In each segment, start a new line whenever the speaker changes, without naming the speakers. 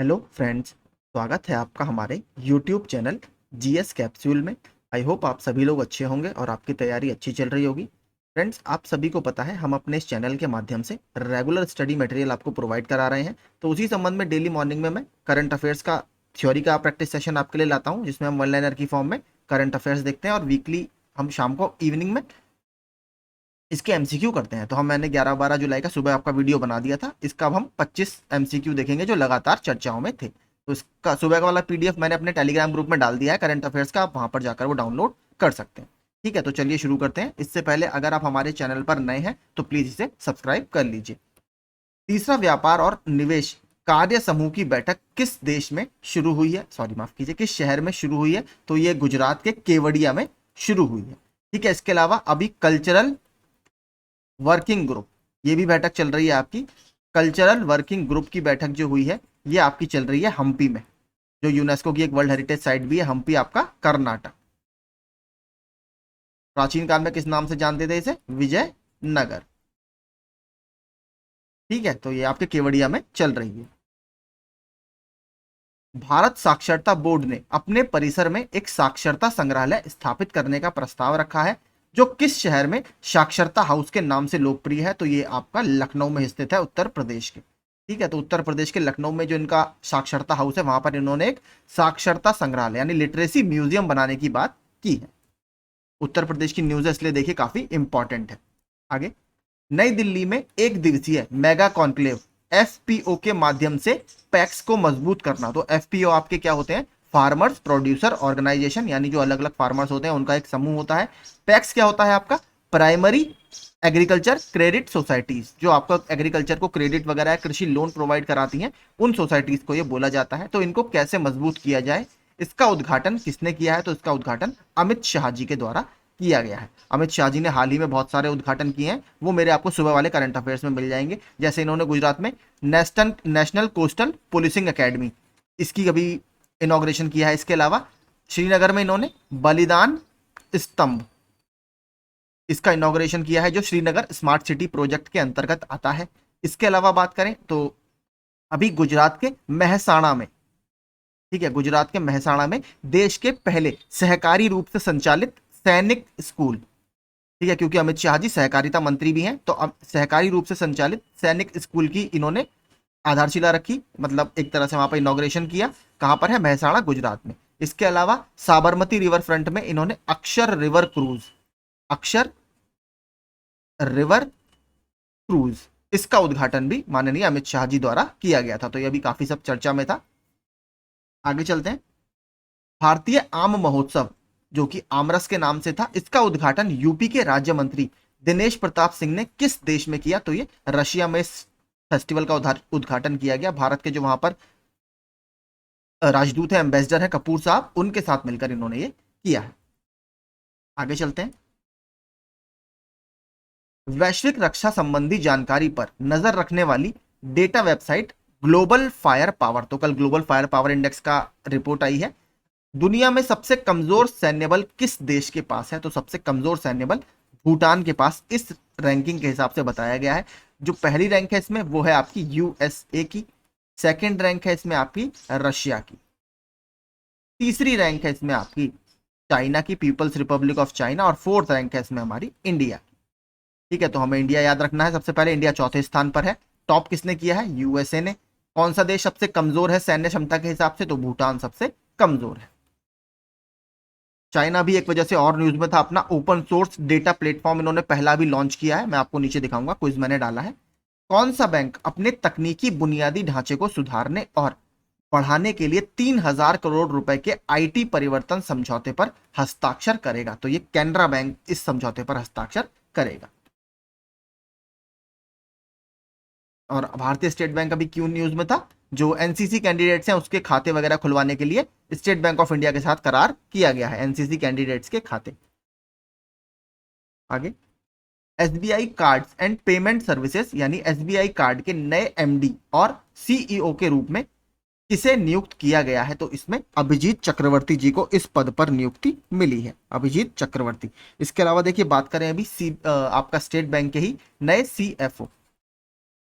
Hello friends, स्वागत है आपका हमारे यूट्यूब चैनल जीएस कैप्सूल में। आई होप आप सभी लोग अच्छे होंगे और आपकी तैयारी अच्छी चल रही होगी। फ्रेंड्स, आप सभी को पता है हम अपने इस चैनल के माध्यम से रेगुलर स्टडी मटेरियल आपको प्रोवाइड करा रहे हैं। तो उसी संबंध में डेली मॉर्निंग में मैं करंट अफेयर्स का थ्योरी का प्रैक्टिस सेशन आपके लिए लाता हूँ, जिसमें हम वन लाइनर की फॉर्म में करंट अफेयर्स देखते हैं और वीकली हम शाम को इवनिंग में इसके एमसीक्यू करते हैं। तो मैंने 11-12 जुलाई का सुबह आपका वीडियो बना दिया था। इसका अब हम 25 एमसीक्यू देखेंगे जो लगातार चर्चाओं में थे। तो इसका सुबह का वाला पीडीएफ मैंने अपने टेलीग्राम ग्रुप में डाल दिया है करंट अफेयर्स का, आप वहां पर जाकर वो डाउनलोड कर सकते हैं। ठीक है, तो चलिए शुरू करते हैं। इससे पहले अगर आप हमारे चैनल पर नए हैं तो प्लीज इसे सब्सक्राइब कर लीजिए। तीसरा व्यापार और निवेश कार्य समूह की बैठक किस देश में शुरू हुई है, सॉरी माफ कीजिए, किस शहर में शुरू हुई है? तो ये गुजरात के केवड़िया में शुरू हुई है। ठीक है, इसके अलावा अभी कल्चरल वर्किंग ग्रुप, ये भी बैठक चल रही है आपकी। कल्चरल वर्किंग ग्रुप की बैठक जो हुई है ये आपकी चल रही है हम्पी में, जो यूनेस्को की एक वर्ल्ड हेरिटेज साइट भी है। हम्पी आपका कर्नाटक। प्राचीन काल में किस नाम से जानते थे इसे? विजय नगर। ठीक है, तो ये आपके केवड़िया में चल रही है। भारत साक्षरता बोर्ड ने अपने परिसर में एक साक्षरता संग्रहालय स्थापित करने का प्रस्ताव रखा है, जो किस शहर में साक्षरता हाउस के नाम से लोकप्रिय है? तो ये आपका लखनऊ में स्थित है, उत्तर प्रदेश के। ठीक है, तो उत्तर प्रदेश के लखनऊ में जो इनका साक्षरता हाउस है वहां पर इन्होंने एक साक्षरता संग्रहालय यानी लिटरेसी म्यूजियम बनाने की बात की है। उत्तर प्रदेश की न्यूज है इसलिए देखिए काफी इंपॉर्टेंट है। आगे, नई दिल्ली में एक दिवसीय मेगा कॉन्क्लेव एफपीओ के माध्यम से पैक्स को मजबूत करना। तो एफपीओ आपके क्या होते हैं? फार्मर्स प्रोड्यूसर ऑर्गेनाइजेशन, यानी जो अलग अलग फार्मर्स होते हैं उनका एक समूह होता है। पैक्स क्या होता है आपका? प्राइमरी एग्रीकल्चर क्रेडिट सोसाइटीज, जो आपको एग्रीकल्चर को क्रेडिट वगैरह कृषि लोन प्रोवाइड कराती हैं, उन सोसाइटीज को ये बोला जाता है। तो इनको कैसे मजबूत किया जाए, इसका उद्घाटन किसने किया है? तो इसका उद्घाटन अमित शाह जी के द्वारा किया गया है। अमित शाह जी ने हाल ही में बहुत सारे उद्घाटन किए हैं, वो मेरे आपको सुबह वाले करंट अफेयर्स में मिल जाएंगे। जैसे इन्होंने गुजरात में नेशनल कोस्टल पुलिसिंग एकेडमी, इसकी अभी इनॉग्रेशन किया है। इसके अलावा श्रीनगर में इन्होंने बलिदान स्तंभ, इसका इनॉग्रेशन किया है, जो श्रीनगर स्मार्ट सिटी प्रोजेक्ट के अंतर्गत आता है। इसके अलावा बात करें तो अभी गुजरात के मेहसाणा में, ठीक है, गुजरात के मेहसाणा में देश के पहले सहकारी रूप से संचालित सैनिक स्कूल, ठीक है, क्योंकि अमित शाह जी सहकारिता मंत्री भी हैं, तो अब सहकारी रूप से संचालित सैनिक स्कूल की इन्होंने आधारशिला रखी, मतलब एक तरह से वहां पर इनॉग्रेशन किया। कहां पर है? मेहसाणा, गुजरात में। इसके अलावा साबरमती रिवर फ्रंट में इन्होंने अक्षर रिवर क्रूज, अक्षर रिवर क्रूज, इसका उद्घाटन भी माननीय अमित शाह जी द्वारा किया गया था। तो यह भी काफी सब चर्चा में था। आगे चलते हैं। भारतीय आम महोत्सव, जो कि आमरस के नाम से था, इसका उद्घाटन यूपी के राज्य मंत्री दिनेश प्रताप सिंह ने किस देश में किया? तो ये रशिया में इस फेस्टिवल का उद्घाटन किया गया। भारत के जो वहां पर राजदूत है, एम्बेसडर है कपूर साहब, उनके साथ मिलकर इन्होंने ये किया है। आगे चलते हैं। वैश्विक रक्षा संबंधी जानकारी पर नजर रखने वाली data website global fire power, तो कल ग्लोबल फायर पावर इंडेक्स का रिपोर्ट आई है। दुनिया में सबसे कमजोर सैन्य बल किस देश के पास है? तो सबसे कमजोर सैन्य बल भूटान के पास इस रैंकिंग के हिसाब से बताया गया है। जो पहली रैंक है इसमें वो है आपकी यूएसए की, सेकंड रैंक है इसमें आपकी रशिया की, तीसरी रैंक है इसमें आपकी चाइना की, पीपल्स रिपब्लिक ऑफ चाइना, और फोर्थ रैंक है इसमें हमारी इंडिया की। ठीक है, तो हमें इंडिया याद रखना है। सबसे पहले इंडिया चौथे स्थान पर है। टॉप किसने किया है? यूएसए ने। कौन सा देश सबसे कमजोर है सैन्य क्षमता के हिसाब से? तो भूटान सबसे कमजोर है। चाइना भी एक वजह से और न्यूज में था, अपना ओपन सोर्स डेटा प्लेटफॉर्म इन्होंने पहला भी लॉन्च किया है। मैं आपको नीचे दिखाऊंगा, क्विज मैंने डाला है। कौन सा बैंक अपने तकनीकी बुनियादी ढांचे को सुधारने और बढ़ाने के लिए 3,000 करोड़ रुपए के आईटी परिवर्तन समझौते पर हस्ताक्षर करेगा? तो ये कैनरा बैंक इस समझौते पर हस्ताक्षर करेगा। और भारतीय स्टेट बैंक अभी क्यों न्यूज में था? जो एनसीसी कैंडिडेट्स हैं उसके खाते वगैरह खुलवाने के लिए स्टेट बैंक ऑफ इंडिया के साथ करार किया गया है, एनसीसी कैंडिडेट्स के खाते। आगे, SBI cards and payment services यानी एसबीआई कार्ड के नए एमडी और सीईओ के रूप में किसे नियुक्त किया गया है? तो इसमें अभिजीत चक्रवर्ती जी को इस पद पर नियुक्ति मिली है, अभिजीत चक्रवर्ती। इसके अलावा देखिए बात करें अभी आपका स्टेट बैंक के ही नए सीएफओ,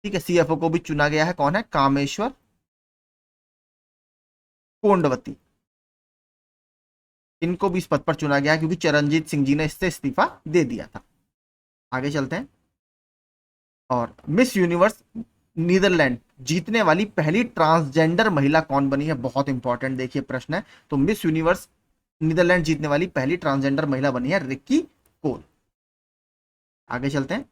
ठीक है, सीएफओ को भी चुना गया है। कौन है? कामेश्वर कोंडवती, इनको भी इस पद पर चुना गया क्योंकि चरणजीत सिंह जी ने इससे इस्तीफा दे दिया था। आगे चलते हैं। और मिस यूनिवर्स नीदरलैंड जीतने वाली पहली ट्रांसजेंडर महिला कौन बनी है? बहुत इंपॉर्टेंट देखिए प्रश्न है। तो मिस यूनिवर्स नीदरलैंड जीतने वाली पहली ट्रांसजेंडर महिला बनी है रिक्की कोल। आगे चलते हैं।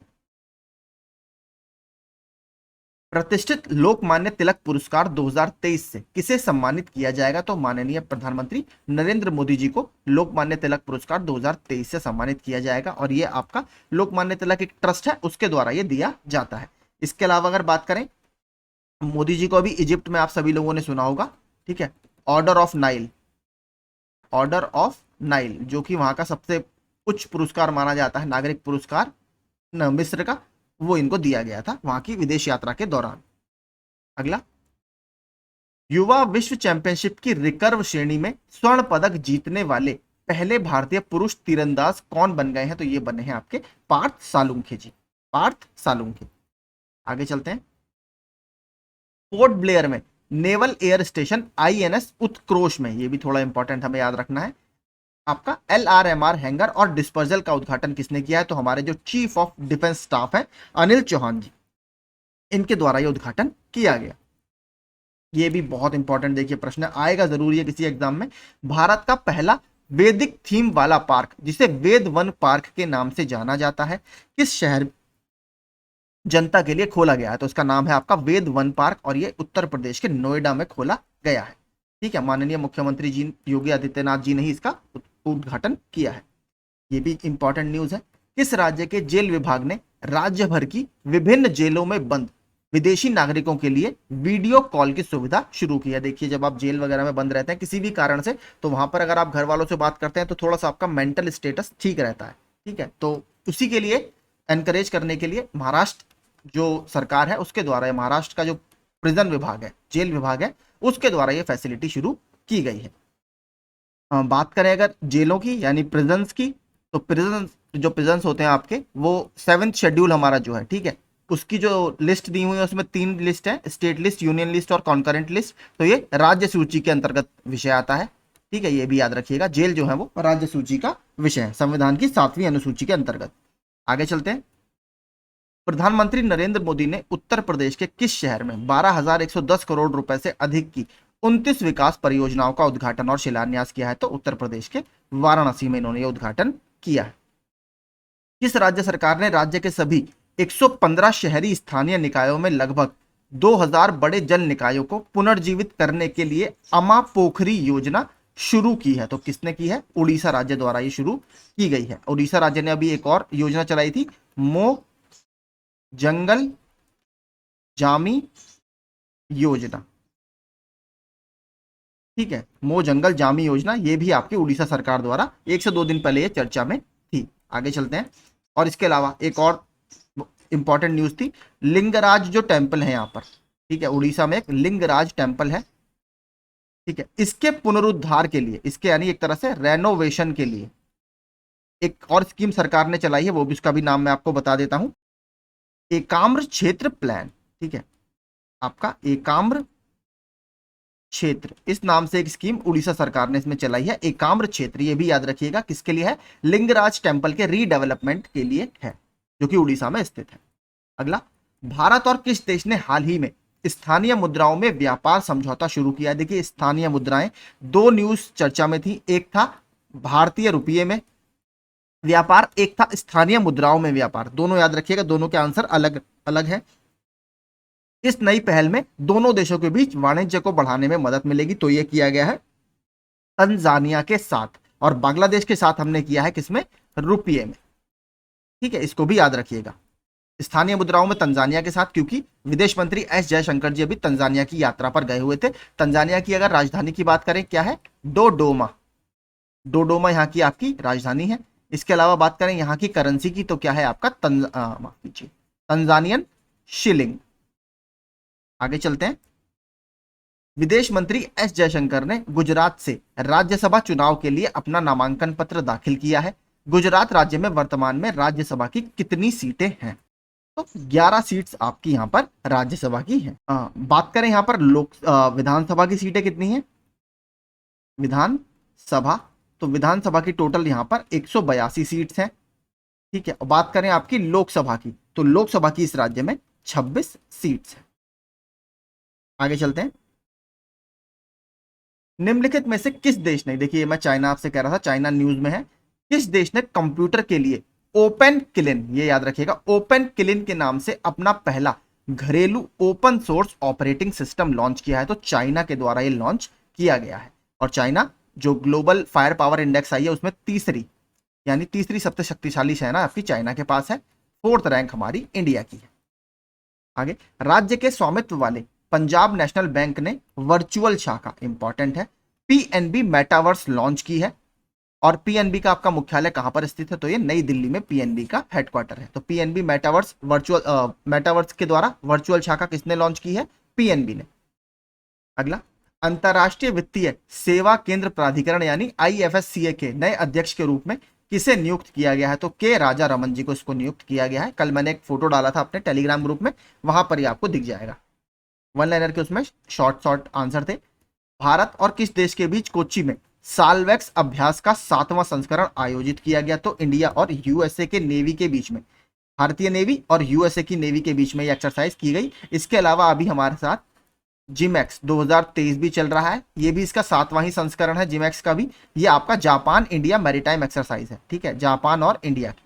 प्रतिष्ठित लोकमान्य तिलक पुरस्कार 2023 से किसे सम्मानित किया जाएगा? तो माननीय प्रधानमंत्री नरेंद्र मोदी जी को लोकमान्य तिलक पुरस्कार 2023 से सम्मानित किया जाएगा और ये आपका लोकमान्य तिलक एक ट्रस्ट है, उसके द्वारा ये दिया जाता है। इसके अलावा अगर बात करें, मोदी जी को अभी इजिप्ट में आप सभी लोगों ने सुना होगा, ठीक है, order of Nile, order of Nile जो कि वहां का सबसे उच्च पुरस्कार माना जाता है, नागरिक पुरस्कार मिस्र का, वो इनको दिया गया था वहां की विदेश यात्रा के दौरान। अगला, युवा विश्व चैंपियनशिप की रिकर्व श्रेणी में स्वर्ण पदक जीतने वाले पहले भारतीय पुरुष तीरंदाज कौन बन गए हैं? तो ये बने हैं आपके पार्थ सालुंखे जी, पार्थ सालुंखे। आगे चलते हैं। पोर्ट ब्लेयर में नेवल एयर स्टेशन आईएनएस उत्क्रोश में, ये भी थोड़ा इंपॉर्टेंट हमें याद रखना है, आपका एलआरएमआर हैंगर और डिस्पर्जल का उद्घाटन किसने किया है? तो हमारे जो चीफ ऑफ डिफेंस स्टाफ है अनिल चौहान जी, इनके द्वारा ये उद्घाटन किया गया। ये भी बहुत इंपॉर्टेंट देखिए प्रश्न आएगा जरूर ये किसी एग्जाम में। भारत का पहला वैदिक थीम वाला पार्क जिसे वेद वन पार्क के नाम से जाना जाता है किस शहर जनता के लिए खोला गया है? तो इसका नाम है आपका वेद वन पार्क और ये उत्तर प्रदेश के नोएडा में खोला गया है। ठीक है, माननीय मुख्यमंत्री जी योगी आदित्यनाथ जी ने ही इसका उद्घाटन किया है। ये भी इंपॉर्टेंट न्यूज है। किस राज्य के जेल विभाग ने राज्य भर की विभिन्न जेलों में बंद विदेशी नागरिकों के लिए वीडियो कॉल की सुविधा शुरू की है? देखिए, जब आप जेल वगैरह में बंद रहते हैं किसी भी कारण से, तो वहां पर अगर आप घर वालों से बात करते हैं तो थोड़ा सा आपका मेंटल स्टेटस ठीक रहता है। ठीक है, तो उसी के लिए एनकरेज करने के लिए महाराष्ट्र जो सरकार है उसके द्वारा, महाराष्ट्र का जो प्रिजन विभाग है, जेल विभाग है, उसके द्वारा ये फैसिलिटी शुरू की गई है। बात करें अगर जेलों की यानी प्रिजन्स की, तो प्रिजन्स होते हैं आपके, वो 7th शेड्यूल हमारा जो है, ठीक है, उसकी जो लिस्ट दी हुई है उसमें 3 लिस्ट है, स्टेट लिस्ट, यूनियन लिस्ट और कॉन्करेंट लिस्ट। तो ये राज्य सूची के अंतर्गत विषय आता है। ठीक है, ये भी याद रखिएगा, जेल जो है वो राज्य सूची का विषय है, संविधान की 7वीं अनुसूची के अंतर्गत। आगे चलते हैं। प्रधानमंत्री नरेंद्र मोदी ने उत्तर प्रदेश के किस शहर में 12,110 करोड़ रुपए से अधिक की 29 विकास परियोजनाओं का उद्घाटन और शिलान्यास किया है? तो उत्तर प्रदेश के वाराणसी में इन्होंने यह उद्घाटन किया है। किस राज्य सरकार ने राज्य के सभी 115 शहरी स्थानीय निकायों में लगभग 2000 बड़े जल निकायों को पुनर्जीवित करने के लिए अमा पोखरी योजना शुरू की है? तो किसने की है? उड़ीसा राज्य द्वारा ये शुरू की गई है। उड़ीसा राज्य ने अभी एक और योजना चलाई थी, मो जंगल जामी योजना। ठीक है, मो जंगल जामी योजना, ये भी आपकी उड़ीसा सरकार द्वारा 1 से 2 दिन पहले ये चर्चा में थी। आगे चलते हैं। और इसके अलावा एक और इंपॉर्टेंट न्यूज थी, लिंगराज जो टेम्पल है यहाँ पर, ठीक है, उड़ीसा में एक लिंगराज टेम्पल है। ठीक है, इसके पुनरुद्धार के लिए, इसके यानी एक तरह से रेनोवेशन के लिए एक और स्कीम सरकार ने चलाई है, वो भी, उसका भी नाम मैं आपको बता देता हूं, एकाम्र क्षेत्र प्लान। ठीक है, आपका एकाम्र क्षेत्र, इस नाम से एक स्कीम उड़ीसा सरकार ने इसमें चलाई है, एकाम्र क्षेत्र। ये भी याद रखिएगा किसके लिए है? लिंगराज टेम्पल के रीडेवलपमेंट के लिए है, जो कि उड़ीसा में स्थित है। अगला, भारत और किस देश ने हाल ही में स्थानीय मुद्राओं में व्यापार समझौता शुरू किया? देखिए, स्थानीय मुद्राएं 2 न्यूज चर्चा में थी, एक था भारतीय रुपये में व्यापार, एक था स्थानीय मुद्राओं में व्यापार। दोनों याद रखिएगा, दोनों के आंसर अलग अलग है। इस नई पहल में दोनों देशों के बीच वाणिज्य को बढ़ाने में मदद मिलेगी। तो यह किया गया है तंजानिया के साथ, और बांग्लादेश के साथ हमने किया है किसमें? रुपये में। ठीक है, इसको भी याद रखिएगा, स्थानीय मुद्राओं में तंजानिया के साथ, क्योंकि विदेश मंत्री एस जयशंकर जी अभी तंजानिया की यात्रा पर गए हुए थे। तंजानिया की अगर राजधानी की बात करें, क्या है? डोडोमा। डोडोमा यहाँ की आपकी राजधानी है। इसके अलावा बात करें यहाँ की करेंसी की, तो क्या है आपका माफ कीजिए, तंजानियन शिलिंग। आगे चलते हैं। विदेश मंत्री एस जयशंकर ने गुजरात से राज्यसभा चुनाव के लिए अपना नामांकन पत्र दाखिल किया है। गुजरात राज्य में वर्तमान में राज्यसभा की कितनी सीटें हैं? तो 11 सीट्स आपकी यहाँ पर राज्यसभा की हैं। बात करें यहाँ पर विधानसभा की सीटें कितनी हैं? विधानसभा, तो विधानसभा की टोटल यहां पर 182 सीट्स हैं। ठीक है, बात करें आपकी लोकसभा की, तो लोकसभा की इस राज्य में 26 सीट्स हैं। आगे चलते हैं। निम्नलिखित में से किस देश ने, देखिए मैं चाइना आपसे कह रहा था, चाइना न्यूज में है, किस देश ने कंप्यूटर के लिए ओपन किलिन, ये याद रखिएगा, ओपन किलिन के नाम से अपना पहला घरेलू open source operating system launch किया है? तो चाइना के द्वारा ये लॉन्च किया गया है। और चाइना जो ग्लोबल फायर पावर इंडेक्स आई है उसमें तीसरी, यानी तीसरी सबसे शक्तिशाली सेना आपकी चाइना के पास है। 4th रैंक हमारी इंडिया की है। आगे, राज्य के स्वामित्व वाले पंजाब नेशनल बैंक ने वर्चुअल शाखा, इंपॉर्टेंट है, पीएनबी मेटावर्स लॉन्च की है। और पीएनबी का आपका मुख्यालय कहां पर स्थित है? तो ये नई दिल्ली में पीएनबी का हेडक्वार्टर है। तो पीएनबी मेटावर्स मेटावर्स के द्वारा वर्चुअल शाखा किसने लॉन्च की है? पीएनबी ने। अगला, अंतरराष्ट्रीय वित्तीय सेवा केंद्र प्राधिकरण यानी आईएफएससीए के नए अध्यक्ष के रूप में किसे नियुक्त किया गया है? तो के राजा रमन जी को इसको नियुक्त किया गया है। कल मैंने एक फोटो डाला था अपने टेलीग्राम ग्रुप में, वहां पर ही आपको दिख जाएगा। वन लाइनर के उसमें शॉर्ट आंसर थे। भारत और किस देश के बीच कोच्चि में सालवेक्स अभ्यास का 7वां संस्करण आयोजित किया गया? तो इंडिया और यूएसए के नेवी के बीच में, भारतीय नेवी और यूएसए की नेवी के बीच में ये एक्सरसाइज की गई। इसके अलावा अभी हमारे साथ जिमैक्स 2023 भी चल रहा है, ये भी इसका 7वां ही संस्करण है जिमैक्स का भी। ये आपका जापान इंडिया मैरीटाइम एक्सरसाइज है। ठीक है, जापान और इंडिया की,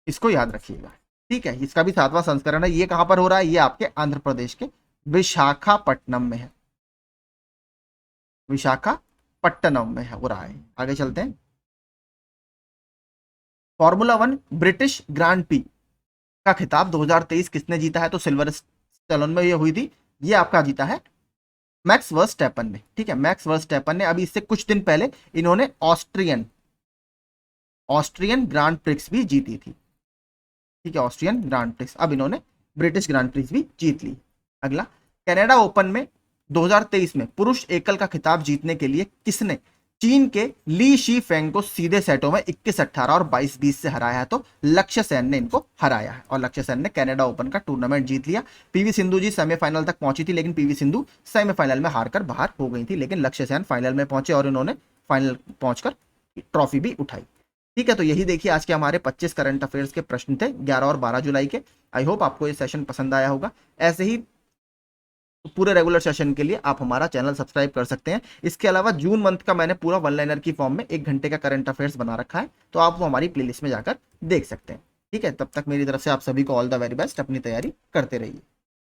इसको याद रखिएगा। ठीक है, इसका भी 7वां संस्करण है। ये कहां पर हो रहा है? ये आपके आंध्र प्रदेश के विशाखापट्टनम में है, विशाखापट्टनम में हो रहा है। आगे चलते हैं। फॉर्मूला 1 ब्रिटिश ग्रांड पी का खिताब 2023 किसने जीता है? तो सिल्वरस्टोन में ये हुई थी। ये आपका जीता है मैक्स वर्स्टैपन ने। ठीक है, मैक्स वर्स्टैपन ने। अभी इससे कुछ दिन पहले इन्होंने ऑस्ट्रियन ग्रांड प्रिक्स भी जीती थी। ठीक है, ऑस्ट्रियन ग्रांड प्रिक्स। अब इन्होंने ब्रिटिश ग्रांड प्रिक्स भी जीत ली। अगला, कनाडा ओपन में 2023 में पुरुष एकल का खिताब जीतने के लिए किसने चीन के ली शी फेंग को सीधे सेटों में 21-18 और 22-20 से हराया है? तो लक्ष्य सेन ने इनको हराया है और लक्ष्य सेन ने कनाडा ओपन का टूर्नामेंट जीत लिया। पीवी सिंधु जी सेमीफाइनल तक पहुंची थी, लेकिन पीवी सिंधु सेमीफाइनल में हारकर बाहर हो गई थी, लेकिन लक्ष्य सेन फाइनल में पहुंचे और इन्होंने फाइनल पहुंचकर ट्रॉफी भी उठाई। ठीक है, तो यही देखिए आज के हमारे 25 करंट अफेयर्स के प्रश्न थे 11 और 12 जुलाई के। आई होप आपको ये सेशन पसंद आया होगा। ऐसे ही पूरे रेगुलर सेशन के लिए आप हमारा चैनल सब्सक्राइब कर सकते हैं। इसके अलावा जून मंथ का मैंने पूरा वन लाइनर की फॉर्म में 1 घंटे का करंट अफेयर्स बना रखा है, तो आप वो हमारी प्लेलिस्ट में जाकर देख सकते हैं। ठीक है, तब तक मेरी तरफ से आप सभी को ऑल द वेरी बेस्ट, अपनी तैयारी करते रहिए।